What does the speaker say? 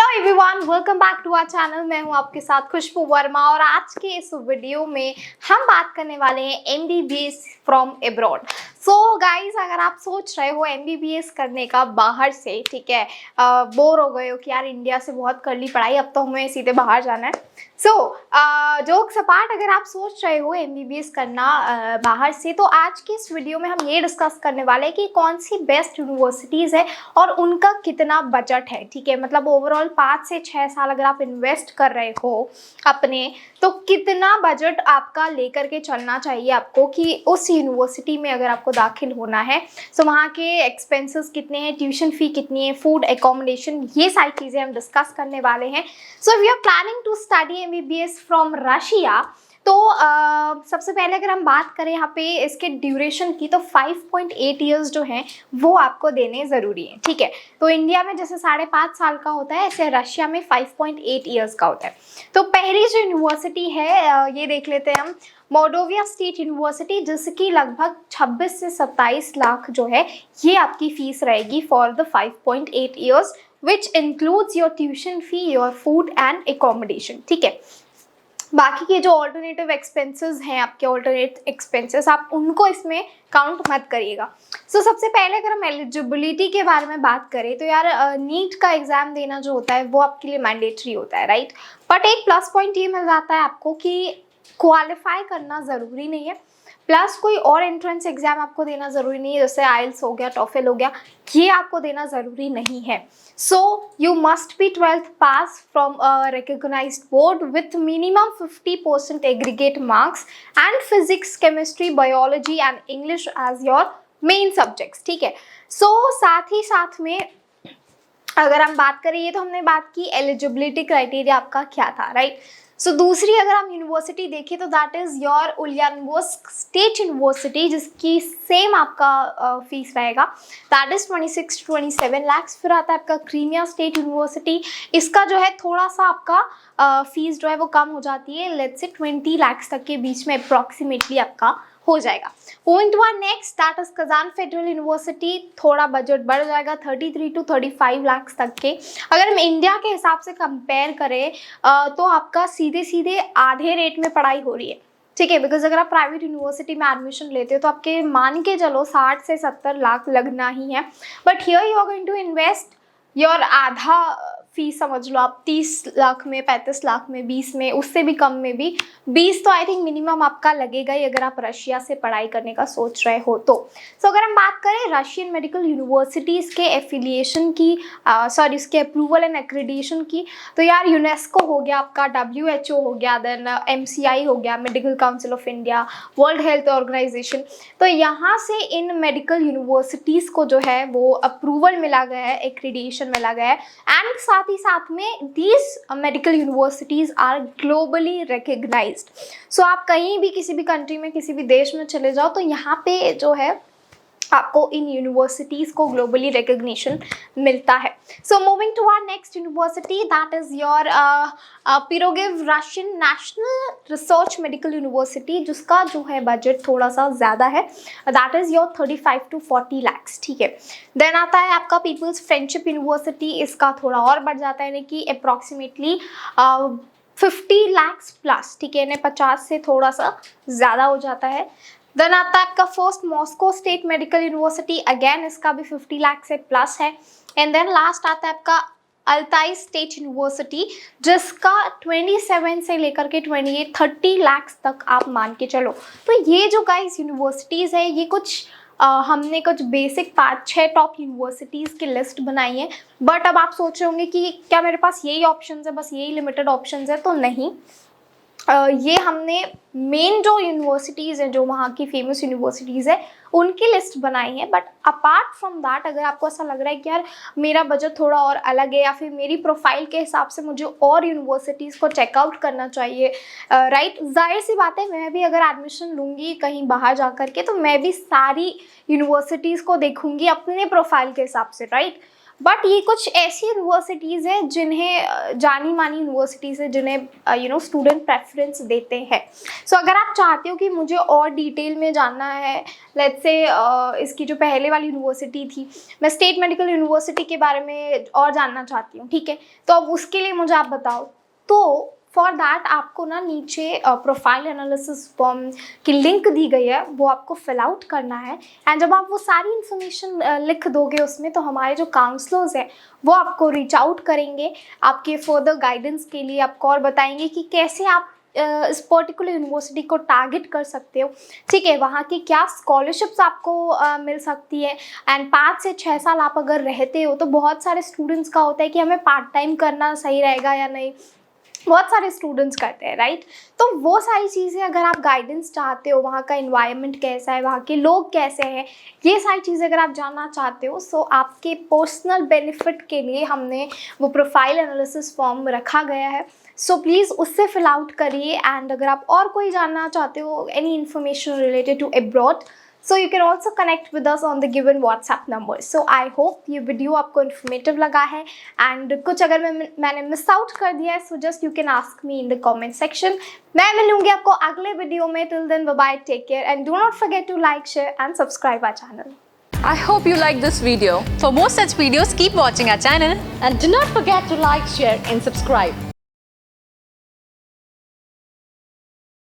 Everyone, welcome back to our channel. मैं हूं आपके साथ खुशबू वर्मा और आज के इस वीडियो में हम बात करने वाले हैं MBBS from abroad. So guys, अगर आप सोच रहे हो एमबीबीएस करने का बाहर से, ठीक है, बोर हो गए हो कि यार इंडिया से बहुत कर ली पढ़ाई, अब तो हमें सीधे बाहर जाना है। जोक्स अपार्ट, अगर आप सोच रहे हो एमबीबीएस करना बाहर से, तो आज के इस वीडियो में हम ये डिस्कस करने वाले हैं कि कौन सी बेस्ट यूनिवर्सिटीज़ है और उनका कितना बजट है। ठीक है, मतलब ओवरऑल 5 से 6 साल अगर आप इन्वेस्ट कर रहे हो अपने, तो कितना बजट आपका लेकर के चलना चाहिए आपको कि उस यूनिवर्सिटी में अगर आपको दाखिल होना है। सो वहाँ के एक्सपेंसेस कितने हैं, ट्यूशन फी कितनी है, फूड एकोमोडेशन, ये सारी चीज़ें हम डिस्कस करने वाले हैं। So we are planning to study MBBS from Russia. तो सबसे पहले अगर हम बात करें यहाँ पे इसके ड्यूरेशन की, तो 5.8 ईयर्स जो हैं वो आपको देने ज़रूरी है। ठीक है, तो इंडिया में जैसे 5.5 साल का होता है, ऐसे रशिया में 5.8 ईयर्स का होता है। तो पहली जो यूनिवर्सिटी है ये देख लेते हैं हम, मोल्डोवा स्टेट यूनिवर्सिटी, जिसकी लगभग 26 से 27 लाख जो है ये आपकी फीस रहेगी for the 5.8 years, which includes your tuition fee, your food and accommodation. ठीक है, बाकी के जो ऑल्टरनेटिव एक्सपेंसेस हैं आपके, ऑल्टरनेट एक्सपेंसेस, आप उनको इसमें काउंट मत करिएगा। सबसे पहले अगर हम एलिजिबिलिटी के बारे में बात करें, तो यार नीट का एग्ज़ाम देना जो होता है वो आपके लिए मैंडेटरी होता है, राइट। बट एक प्लस पॉइंट ये मिल जाता है आपको कि क्वालिफाई करना ज़रूरी नहीं है, प्लस कोई और एंट्रेंस एग्जाम आपको देना ज़रूरी नहीं है, जैसे आइल्स हो गया, टॉफेल हो गया, ये आपको देना ज़रूरी नहीं है। So you must be 12th pass from a recognised board with minimum 50% aggregate marks and physics, chemistry, biology and English as your main subjects. ठीक है, साथ ही साथ में अगर हम बात करें, ये तो हमने बात की एलिजिबिलिटी क्राइटेरिया आपका क्या था, राइट। दूसरी अगर हम यूनिवर्सिटी देखें, तो that is your Ulyanovsk state university, जिसकी सेम आपका फीस रहेगा, दैट इज़ 26 to 27 लाख। फिर आता है आपका क्रीमिया स्टेट यूनिवर्सिटी, इसका जो है थोड़ा सा आपका फीस जो है वो कम हो जाती है, लेट्स से 20 लाख तक के बीच में अप्रॉक्सीमेटली आपका हो जाएगा। Point one next, that is Kazan federal university, थोड़ा बजट बढ़ जाएगा 33 to 35 लाख तक के। अगर हम इंडिया के हिसाब से कंपेयर करें तो आपका सीधे सीधे आधे रेट में पढ़ाई हो रही है। ठीक है, बिकॉज अगर आप प्राइवेट यूनिवर्सिटी में एडमिशन लेते हो तो आपके मान के चलो 60 से 70 लाख लगना ही है, but here you are going to invest your आधा फीस, समझ लो आप 30 लाख में, 35 लाख में, 20 में, उससे भी कम में भी 20 तो आई थिंक मिनिमम आपका लगेगा ही अगर आप रशिया से पढ़ाई करने का सोच रहे हो तो। अगर हम बात करें रशियन मेडिकल यूनिवर्सिटीज़ के एफिलिएशन की, उसके अप्रूवल एंड एक्रेडिटेशन की, तो यार यूनेस्को हो गया आपका, WHO हो गया, देन MCI हो गया, Medical Council of India, World Health Organization, तो यहाँ से इन मेडिकल यूनिवर्सिटीज़ को जो है वो अप्रूवल मिला गया है, एक्रेडिटेशन मिला गया है, एंड साथ ही साथ में these medical universities are globally recognised. आप कहीं भी किसी भी कंट्री में, किसी भी देश में चले जाओ, तो यहाँ पे जो है आपको इन यूनिवर्सिटीज़ को ग्लोबली रिकग्निशन मिलता है। Moving to our next university, that is your Pirogov Russian national research medical university, जिसका जो है बजट थोड़ा सा ज़्यादा है, that is your 35 to 40 lakh. ठीक है, देन आता है आपका पीपल्स फ्रेंडशिप यूनिवर्सिटी, इसका थोड़ा और बढ़ जाता है, यानी कि अप्रॉक्सीमेटली 50 लाख प्लस। ठीक है, 50 से थोड़ा सा ज़्यादा हो जाता है। देन आता है आपका first Moscow state medical university, again इसका भी 50 लाख से प्लस है। एंड देन लास्ट आता है आपका अल्ताई स्टेट यूनिवर्सिटी, जिसका 27 से लेकर के 30 लाख तक आप मान के चलो। तो ये जो गाइस यूनिवर्सिटीज़ है, ये कुछ हमने कुछ बेसिक 5-6 टॉप यूनिवर्सिटीज़ की लिस्ट बनाई है। बट अब आप सोच रहे होंगे कि क्या मेरे पास यही ऑप्शन है, बस यही लिमिटेड ऑप्शन है, तो नहीं। ये हमने मेन जो यूनिवर्सिटीज़ हैं, जो वहाँ की फेमस यूनिवर्सिटीज़ है, उनकी लिस्ट बनाई है। बट अपार्ट फ्रॉम दैट, अगर आपको ऐसा लग रहा है कि यार मेरा बजट थोड़ा और अलग है, या फिर मेरी प्रोफाइल के हिसाब से मुझे और यूनिवर्सिटीज़ को चेकआउट करना चाहिए, राइट, जाहिर सी बात है, मैं भी अगर एडमिशन लूँगी कहीं बाहर जा कर के, तो मैं भी सारी यूनिवर्सिटीज़ को देखूँगी अपने प्रोफाइल के हिसाब से, राइट। बट ये कुछ ऐसी यूनिवर्सिटीज़ हैं जिन्हें जानी मानी यूनिवर्सिटीज़ है जिन्हें स्टूडेंट प्रेफरेंस देते हैं। सो अगर आप चाहते हो कि मुझे और डिटेल में जानना है, लेट्स से इसकी जो पहले वाली यूनिवर्सिटी थी, मैं स्टेट मेडिकल यूनिवर्सिटी के बारे में और जानना चाहती हूँ, ठीक है, तो अब उसके लिए मुझे आप बताओ। तो फॉर दैट आपको ना नीचे प्रोफाइल एनालिसिस फॉर्म की लिंक दी गई है, वो आपको फिल आउट करना है। एंड जब आप वो सारी इन्फॉर्मेशन लिख दोगे उसमें, तो हमारे जो काउंसलर्स हैं वो आपको रीच आउट करेंगे आपके फर्दर गाइडेंस के लिए, आपको और बताएंगे कि कैसे आप इस पर्टिकुलर यूनिवर्सिटी को टारगेट कर सकते हो, ठीक है, वहाँ की क्या स्कॉलरशिप्स आपको मिल सकती है। एंड 5 से 6 साल आप अगर रहते हो, तो बहुत सारे स्टूडेंट्स का होता है कि हमें पार्ट टाइम करना सही रहेगा या नहीं, बहुत सारे स्टूडेंट्स करते हैं, राइट। तो वो सारी चीज़ें अगर आप गाइडेंस चाहते हो, वहाँ का इन्वायरमेंट कैसा है, वहाँ के लोग कैसे हैं, ये सारी चीज़ें अगर आप जानना चाहते हो, सो आपके पर्सनल बेनिफिट के लिए हमने वो प्रोफाइल एनालिसिस फॉर्म रखा गया है। सो प्लीज़ उससे फिल आउट करिए। एंड अगर आप और कोई जानना चाहते हो any information related to abroad, so you can also connect with us on the given WhatsApp number. So I hope ये वीडियो आपको इन्फॉर्मेटिव लगा है, एंड कुछ अगर मैंने मिस आउट कर दिया है, so just you can ask me in the comment section. मैं मिलूंगी आपको अगले वीडियो में। Till then bye bye, take care, and do not forget to like, share and subscribe our channel. I hope you like this video. For more such videos, keep watching our channel And do not forget to like, share and subscribe.